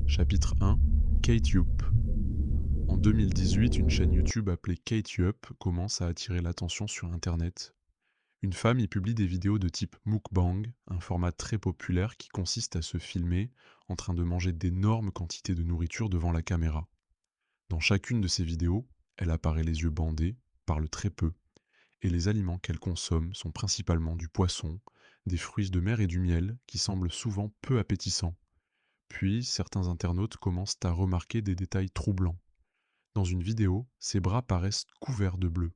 Chapitre 1. KTUP. En 2018, une chaîne YouTube appelée KTUP commence à attirer l'attention sur Internet. Une femme y publie des vidéos de type mukbang, un format très populaire qui consiste à se filmer en train de manger d'énormes quantités de nourriture devant la caméra. Dans chacune de ces vidéos, elle apparaît les yeux bandés, parle très peu, et les aliments qu'elle consomme sont principalement du poisson, des fruits de mer et du miel qui semblent souvent peu appétissants. Puis, certains internautes commencent à remarquer des détails troublants. Dans une vidéo, ses bras paraissent couverts de bleu.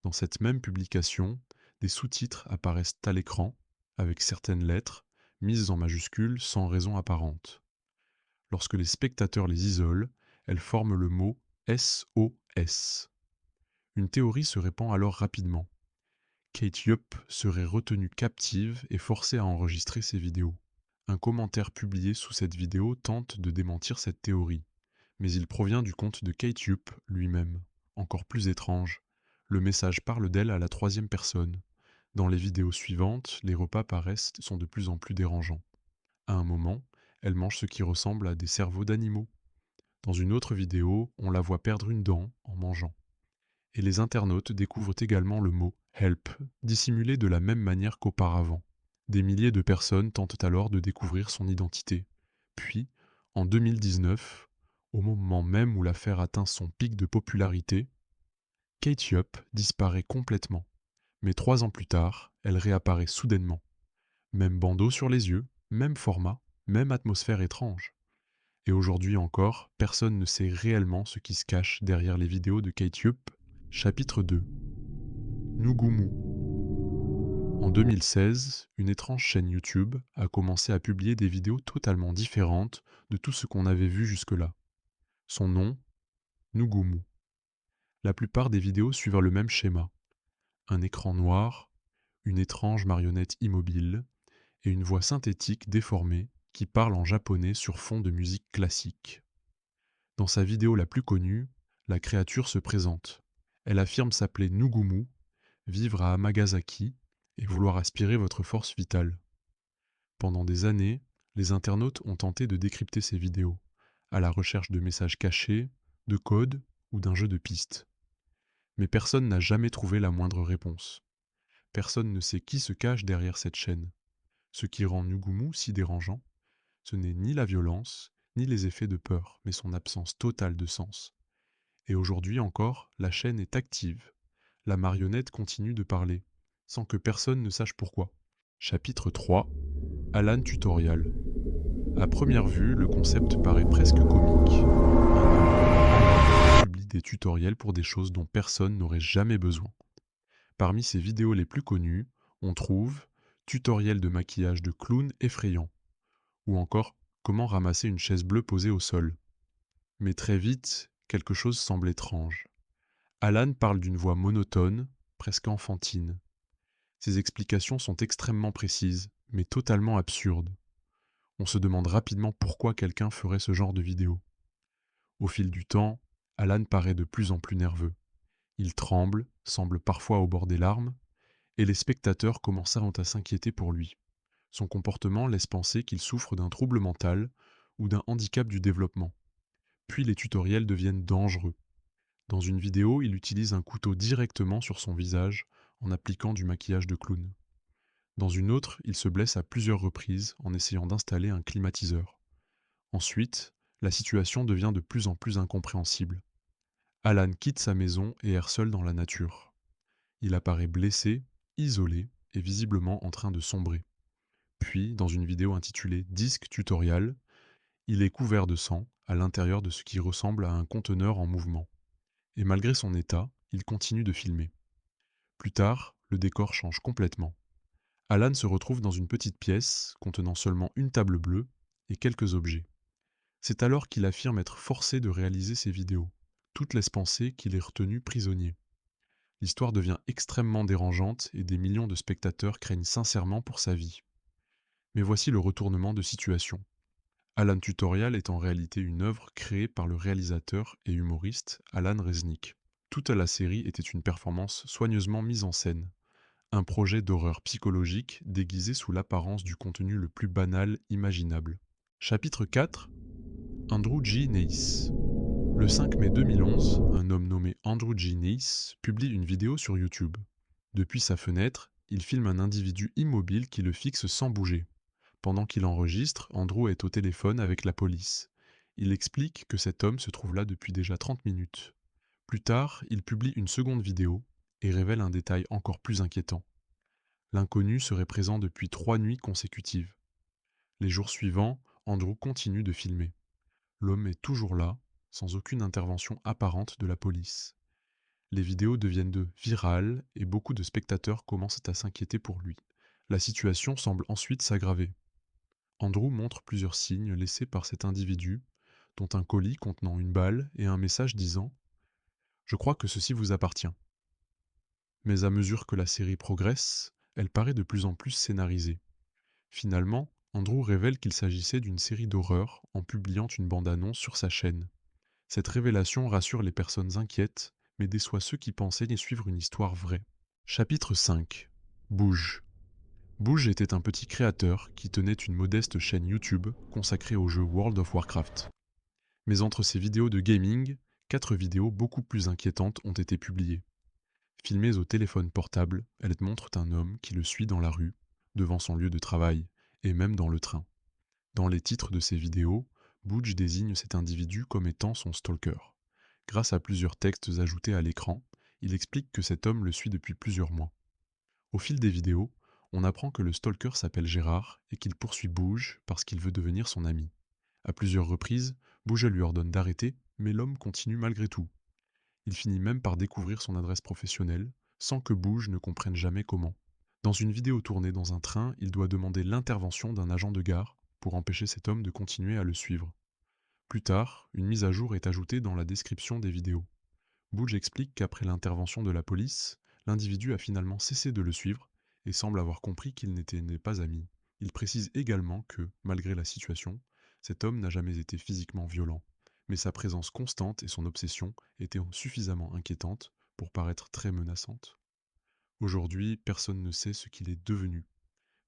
Dans cette même publication, des sous-titres apparaissent à l'écran, avec certaines lettres, mises en majuscules sans raison apparente. Lorsque les spectateurs les isolent, elles forment le mot SOS. Une théorie se répand alors rapidement. Kate Yup serait retenue captive et forcée à enregistrer ses vidéos. Un commentaire publié sous cette vidéo tente de démentir cette théorie, mais il provient du compte de Kate Yup lui-même. Encore plus étrange, le message parle d'elle à la troisième personne. Dans les vidéos suivantes, les repas sont de plus en plus dérangeants. À un moment, elle mange ce qui ressemble à des cerveaux d'animaux. Dans une autre vidéo, on la voit perdre une dent en mangeant. Et les internautes découvrent également le mot help, dissimulé de la même manière qu'auparavant. Des milliers de personnes tentent alors de découvrir son identité. Puis, en 2019, au moment même où l'affaire atteint son pic de popularité, Kate Yup disparaît complètement. Mais 3 ans plus tard, elle réapparaît soudainement. Même bandeau sur les yeux, même format, même atmosphère étrange. Et aujourd'hui encore, personne ne sait réellement ce qui se cache derrière les vidéos de Kate Yup. Chapitre 2. Nugumu. En 2016, une étrange chaîne YouTube a commencé à publier des vidéos totalement différentes de tout ce qu'on avait vu jusque-là. Son nom, Nugumu. La plupart des vidéos suivent le même schéma. Un écran noir, une étrange marionnette immobile et une voix synthétique déformée qui parle en japonais sur fond de musique classique. Dans sa vidéo la plus connue, la créature se présente. Elle affirme s'appeler Nugumu, vivre à Amagasaki et vouloir aspirer votre force vitale. Pendant des années, les internautes ont tenté de décrypter ces vidéos, à la recherche de messages cachés, de codes ou d'un jeu de pistes. Mais personne n'a jamais trouvé la moindre réponse. Personne ne sait qui se cache derrière cette chaîne. Ce qui rend Nugumu si dérangeant, ce n'est ni la violence, ni les effets de peur, mais son absence totale de sens. Et aujourd'hui encore, la chaîne est active. La marionnette continue de parler, sans que personne ne sache pourquoi. Chapitre 3. Alan Tutorial. À première vue, le concept paraît presque comique. Un homme, Alan, publie des tutoriels pour des choses dont personne n'aurait jamais besoin. Parmi ses vidéos les plus connues, on trouve tutoriel de maquillage de clown effrayant, ou encore comment ramasser une chaise bleue posée au sol. Mais très vite, quelque chose semble étrange. Alan parle d'une voix monotone, presque enfantine. Ses explications sont extrêmement précises, mais totalement absurdes. On se demande rapidement pourquoi quelqu'un ferait ce genre de vidéo. Au fil du temps, Alan paraît de plus en plus nerveux. Il tremble, semble parfois au bord des larmes, et les spectateurs commencèrent à s'inquiéter pour lui. Son comportement laisse penser qu'il souffre d'un trouble mental ou d'un handicap du développement. Puis les tutoriels deviennent dangereux. Dans une vidéo, il utilise un couteau directement sur son visage en appliquant du maquillage de clown. Dans une autre, il se blesse à plusieurs reprises en essayant d'installer un climatiseur. Ensuite, la situation devient de plus en plus incompréhensible. Alan quitte sa maison et erre seul dans la nature. Il apparaît blessé, isolé et visiblement en train de sombrer. Puis, dans une vidéo intitulée Disque tutorial, il est couvert de sang à l'intérieur de ce qui ressemble à un conteneur en mouvement. Et malgré son état, il continue de filmer. Plus tard, le décor change complètement. Alan se retrouve dans une petite pièce contenant seulement une table bleue et quelques objets. C'est alors qu'il affirme être forcé de réaliser ses vidéos. Toutes laissent penser qu'il est retenu prisonnier. L'histoire devient extrêmement dérangeante et des millions de spectateurs craignent sincèrement pour sa vie. Mais voici le retournement de situation. Alan Tutorial est en réalité une œuvre créée par le réalisateur et humoriste Alan Resnick. Toute la série était une performance soigneusement mise en scène. Un projet d'horreur psychologique déguisé sous l'apparence du contenu le plus banal imaginable. Chapitre 4. Andrew G. Nace. Le 5 mai 2011, un homme nommé Andrew G. Nace publie une vidéo sur YouTube. Depuis sa fenêtre, il filme un individu immobile qui le fixe sans bouger. Pendant qu'il enregistre, Andrew est au téléphone avec la police. Il explique que cet homme se trouve là depuis déjà 30 minutes. Plus tard, il publie une seconde vidéo et révèle un détail encore plus inquiétant. L'inconnu serait présent depuis 3 nuits consécutives. Les jours suivants, Andrew continue de filmer. L'homme est toujours là, sans aucune intervention apparente de la police. Les vidéos deviennent virales et beaucoup de spectateurs commencent à s'inquiéter pour lui. La situation semble ensuite s'aggraver. Andrew montre plusieurs signes laissés par cet individu, dont un colis contenant une balle et un message disant ⁇ Je crois que ceci vous appartient ⁇ Mais à mesure que la série progresse, elle paraît de plus en plus scénarisée. Finalement, Andrew révèle qu'il s'agissait d'une série d'horreur en publiant une bande-annonce sur sa chaîne. Cette révélation rassure les personnes inquiètes, mais déçoit ceux qui pensaient y suivre une histoire vraie. Chapitre 5. Bouge. Bouge était un petit créateur qui tenait une modeste chaîne YouTube consacrée au jeu World of Warcraft. Mais entre ces vidéos de gaming, 4 vidéos beaucoup plus inquiétantes ont été publiées. Filmées au téléphone portable, elles montrent un homme qui le suit dans la rue, devant son lieu de travail, et même dans le train. Dans les titres de ces vidéos, Butch désigne cet individu comme étant son stalker. Grâce à plusieurs textes ajoutés à l'écran, il explique que cet homme le suit depuis plusieurs mois. Au fil des vidéos, on apprend que le stalker s'appelle Gérard et qu'il poursuit Bouge parce qu'il veut devenir son ami. À plusieurs reprises, Bouge lui ordonne d'arrêter, mais l'homme continue malgré tout. Il finit même par découvrir son adresse professionnelle, sans que Bouge ne comprenne jamais comment. Dans une vidéo tournée dans un train, il doit demander l'intervention d'un agent de gare pour empêcher cet homme de continuer à le suivre. Plus tard, une mise à jour est ajoutée dans la description des vidéos. Butch explique qu'après l'intervention de la police, l'individu a finalement cessé de le suivre et semble avoir compris qu'ils n'étaient pas amis. Il précise également que, malgré la situation, cet homme n'a jamais été physiquement violent, mais sa présence constante et son obsession étaient suffisamment inquiétantes pour paraître très menaçantes. Aujourd'hui, personne ne sait ce qu'il est devenu,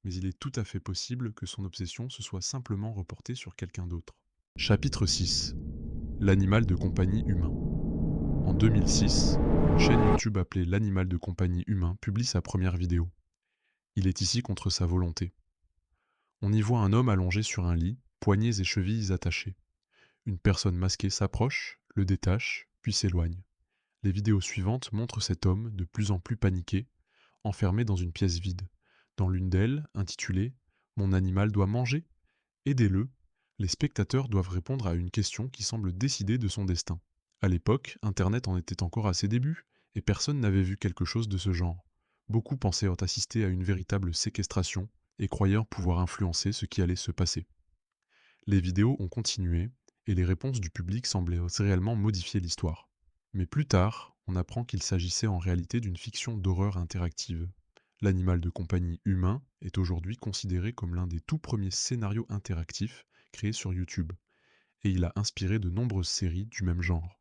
mais il est tout à fait possible que son obsession se soit simplement reportée sur quelqu'un d'autre. Chapitre 6. L'animal de compagnie humain. En 2006, une chaîne YouTube appelée L'animal de compagnie humain publie sa première vidéo. Il est ici contre sa volonté. On y voit un homme allongé sur un lit, poignets et chevilles attachés. Une personne masquée s'approche, le détache, puis s'éloigne. Les vidéos suivantes montrent cet homme de plus en plus paniqué, enfermé dans une pièce vide. Dans l'une d'elles, intitulée « Mon animal doit manger ? Aidez-le », les spectateurs doivent répondre à une question qui semble décider de son destin. À l'époque, Internet en était encore à ses débuts, et personne n'avait vu quelque chose de ce genre. Beaucoup pensaient assister à une véritable séquestration, et croyaient pouvoir influencer ce qui allait se passer. Les vidéos ont continué, et les réponses du public semblaient réellement modifier l'histoire. Mais plus tard, on apprend qu'il s'agissait en réalité d'une fiction d'horreur interactive. L'animal de compagnie humain est aujourd'hui considéré comme l'un des tout premiers scénarios interactifs créés sur YouTube, et il a inspiré de nombreuses séries du même genre.